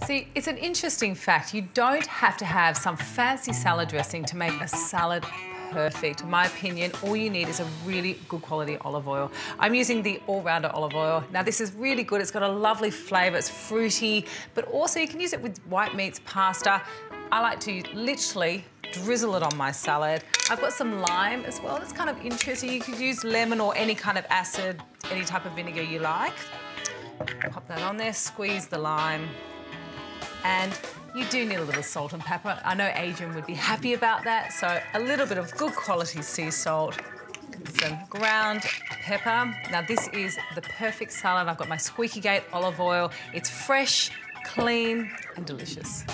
See, it's an interesting fact. You don't have to have some fancy salad dressing to make a salad perfect. In my opinion, all you need is a really good quality olive oil. I'm using the all-rounder olive oil. Now, this is really good. It's got a lovely flavour. It's fruity, but also you can use it with white meats, pasta. I like to literally drizzle it on my salad. I've got some lime as well. That's kind of interesting. You could use lemon or any kind of acid, any type of vinegar you like. Pop that on there, squeeze the lime. And you do need a little salt and pepper. I know Adrian would be happy about that, so a little bit of good quality sea salt, some ground pepper. Now this is the perfect salad. I've got my squeaky gate olive oil. It's fresh, clean and delicious.